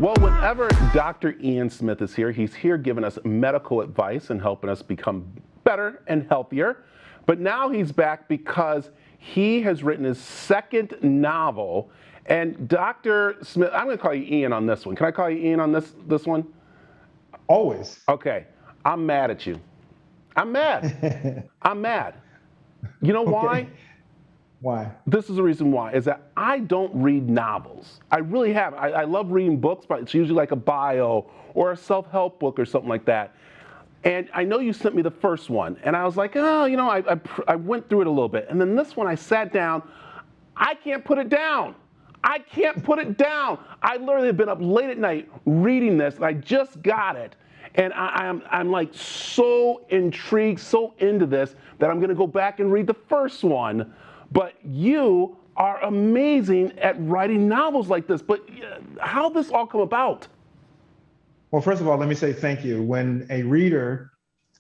Well, whenever Dr. Ian Smith is here, he's here giving us medical advice and helping us become better and healthier. But now he's back because he has written his second novel. And Dr. Smith, I'm going to call you Ian on this one. Can I call you Ian on this one? Always. Okay. I'm mad at you. I'm mad. I'm mad. You know why? Okay. Why? This is the reason why, is that I don't read novels. I really have. I love reading books, but it's usually like a bio or a self-help book or something like that. And I know you sent me the first one, and I was like, oh, I went through it a little bit. And then this one, I sat down. I can't put it down. I can't put it down. I literally have been up late at night reading this, and I just got it. And I'm like so intrigued, so into this, that I'm going to go back and read the first one. But you are amazing at writing novels like this. But how did this all come about? Well, first of all, let me say thank you. When a reader,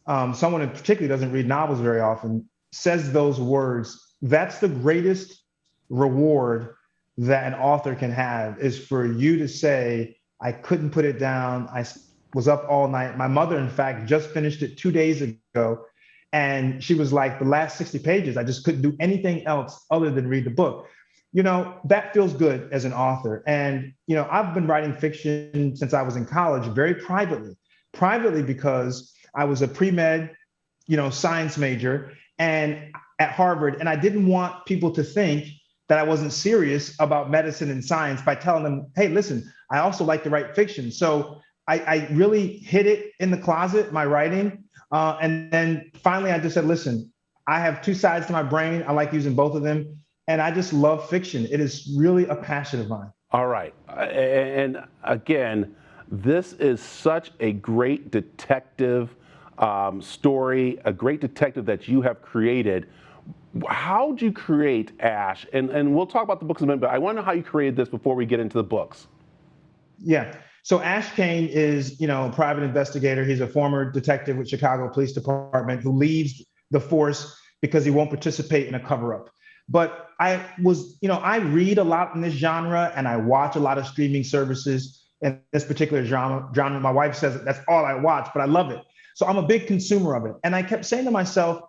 someone in particular doesn't read novels very often, says those words, that's the greatest reward that an author can have, is for you to say, I couldn't put it down. I was up all night. My mother, in fact, just finished it 2 days ago. And she was like, the last 60 pages, I just couldn't do anything else other than read the book. That feels good as an author. And, I've been writing fiction since I was in college, very privately because I was a pre-med, science major and at Harvard. And I didn't want people to think that I wasn't serious about medicine and science by telling them, hey, listen, I also like to write fiction. So I really hid it in the closet, my writing. And then finally, I just said, listen, I have two sides to my brain. I like using both of them. And I just love fiction. It is really a passion of mine. All right. And again, this is such a great detective story, a great detective that you have created. How did you create Ash? And we'll talk about the books in a minute, but I want to know how you created this before we get into the books. Yeah. So Ash Kane is, a private investigator. He's a former detective with Chicago Police Department who leaves the force because he won't participate in a cover-up. But I read a lot in this genre and I watch a lot of streaming services in this particular genre. My wife says that's all I watch, but I love it. So I'm a big consumer of it. And I kept saying to myself,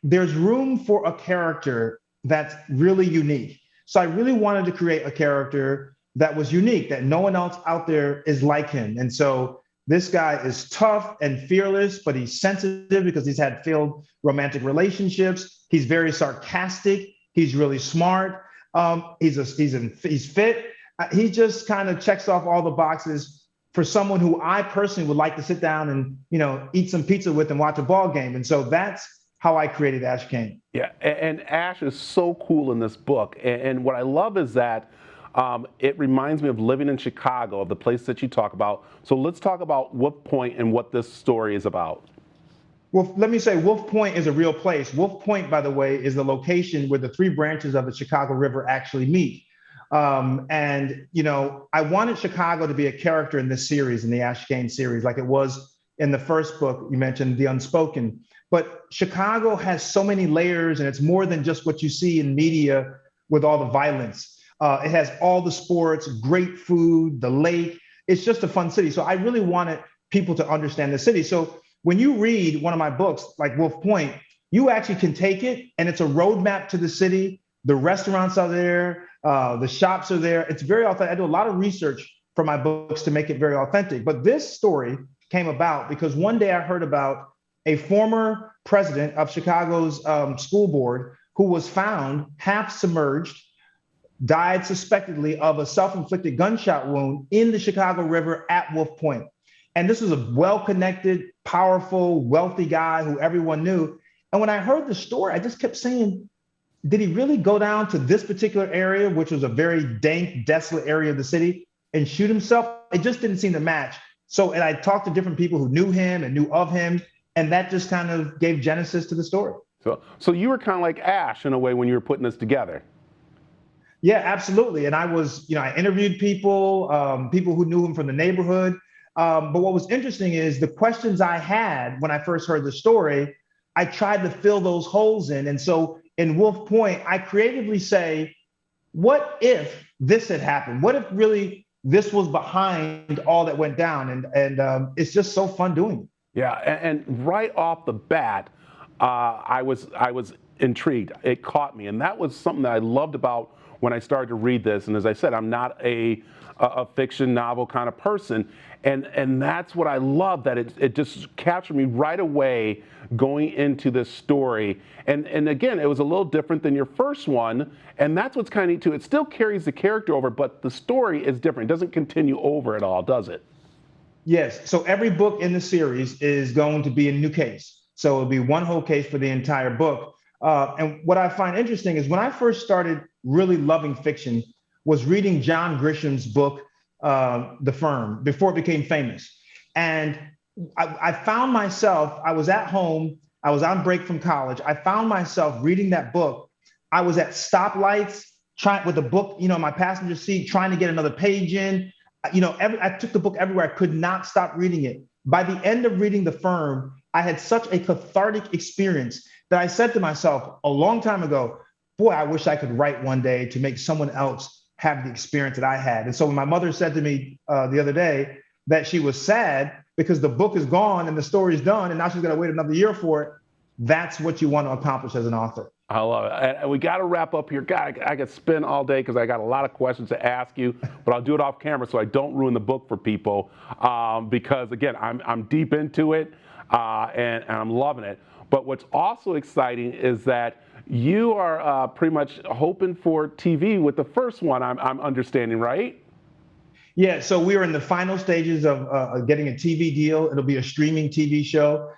there's room for a character that's really unique. So I really wanted to create a character that was unique, that no one else out there is like him. And so this guy is tough and fearless, but he's sensitive because he's had failed romantic relationships. He's very sarcastic. He's really smart. He's fit. He just kind of checks off all the boxes for someone who I personally would like to sit down and, eat some pizza with and watch a ball game. And so that's how I created Ash Kane. Yeah, and Ash is so cool in this book. And what I love is that it reminds me of living in Chicago, of the place that you talk about. So let's talk about Wolf Point and what this story is about. Well, let me say Wolf Point is a real place. Wolf Point, by the way, is the location where the three branches of the Chicago River actually meet. I wanted Chicago to be a character in this series, in the Ash Kane series, like it was in the first book you mentioned, The Unspoken. But Chicago has so many layers, and it's more than just what you see in media with all the violence. It has all the sports, great food, the lake. It's just a fun city. So I really wanted people to understand the city. So when you read one of my books, like Wolf Point, you actually can take it and it's a roadmap to the city. The restaurants are there. The shops are there. It's very authentic. I do a lot of research for my books to make it very authentic. But this story came about because one day I heard about a former president of Chicago's school board who was found half submerged, died suspectedly of a self-inflicted gunshot wound in the Chicago River at Wolf Point. And this was a well-connected, powerful, wealthy guy who everyone knew. And when I heard the story, I just kept saying, did he really go down to this particular area, which was a very dank, desolate area of the city, and shoot himself? It just didn't seem to match. And I talked to different people who knew him and knew of him, and that just kind of gave genesis to the story. So you were kind of like Ash in a way when you were putting this together. Yeah, absolutely. And I interviewed people, people who knew him from the neighborhood. But what was interesting is the questions I had when I first heard the story, I tried to fill those holes in. And so in Wolf Point, I creatively say, what if this had happened? What if really this was behind all that went down, and it's just so fun doing it. Yeah, and right off the bat, I was intrigued. It caught me, and that was something that I loved about when I started to read this. And as I said, I'm not a fiction novel kind of person, and that's what I love, that it just captured me right away going into this story. And again, it was a little different than your first one, and that's what's kind of neat too. It still carries the character over, but the story is different. It doesn't continue over at all, does it? Yes. So every book in the series is going to be a new case. So it'll be one whole case for the entire book. And what I find interesting is when I first started really loving fiction was reading John Grisham's book, The Firm, before it became famous. And I found myself, I was at home, I was on break from college. I found myself reading that book. I was at stoplights, trying with a book, in my passenger seat, trying to get another page in. I took the book everywhere. I could not stop reading it. By the end of reading The Firm, I had such a cathartic experience that I said to myself a long time ago, boy, I wish I could write one day to make someone else have the experience that I had. And so when my mother said to me the other day that she was sad because the book is gone and the story's done, and now she's got to wait another year for it, that's what you want to accomplish as an author. I love it. And we got to wrap up here. God, I could spend all day because I got a lot of questions to ask you, but I'll do it off camera so I don't ruin the book for people. Because again, I'm deep into it and I'm loving it. But what's also exciting is that you are pretty much hoping for TV with the first one, I'm understanding, right? Yeah, so we are in the final stages of getting a TV deal. It'll be a streaming TV show,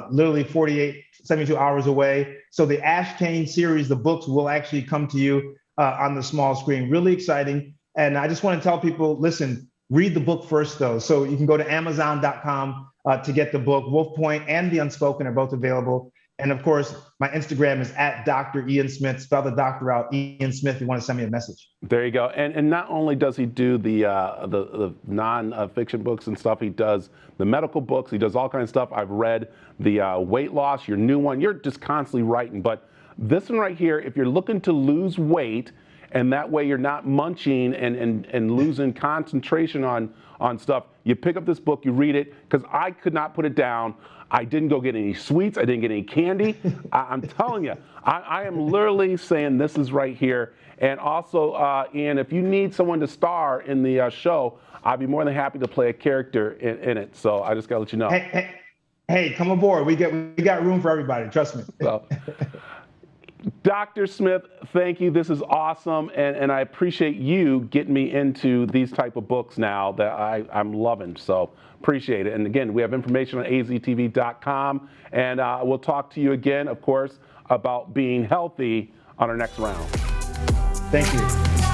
literally 48, 72 hours away. So the Ash Kane series, the books will actually come to you on the small screen. Really exciting. And I just want to tell people, listen, read the book first, though. So you can go to Amazon.com to get the book. Wolf Point and The Unspoken are both available. And of course, my Instagram is at Dr. Ian Smith. Spell the doctor out, Ian Smith, if you want to send me a message. There you go. And not only does he do the non-fiction books and stuff, he does the medical books. He does all kinds of stuff. I've read the weight loss, your new one. You're just constantly writing. But this one right here, if you're looking to lose weight, and that way you're not munching and losing concentration on stuff, you pick up this book, you read it, because I could not put it down. I didn't go get any sweets. I didn't get any candy. I'm telling you, I am literally saying this is right here. And also, Ian, if you need someone to star in the show, I'd be more than happy to play a character in it. So I just got to let you know. Hey, come aboard. We got room for everybody. Trust me. So, Dr. Smith, thank you. This is awesome. And I appreciate you getting me into these type of books now that I'm loving. So appreciate it. And again, we have information on aztv.com. And we'll talk to you again, of course, about being healthy on our next round. Thank you.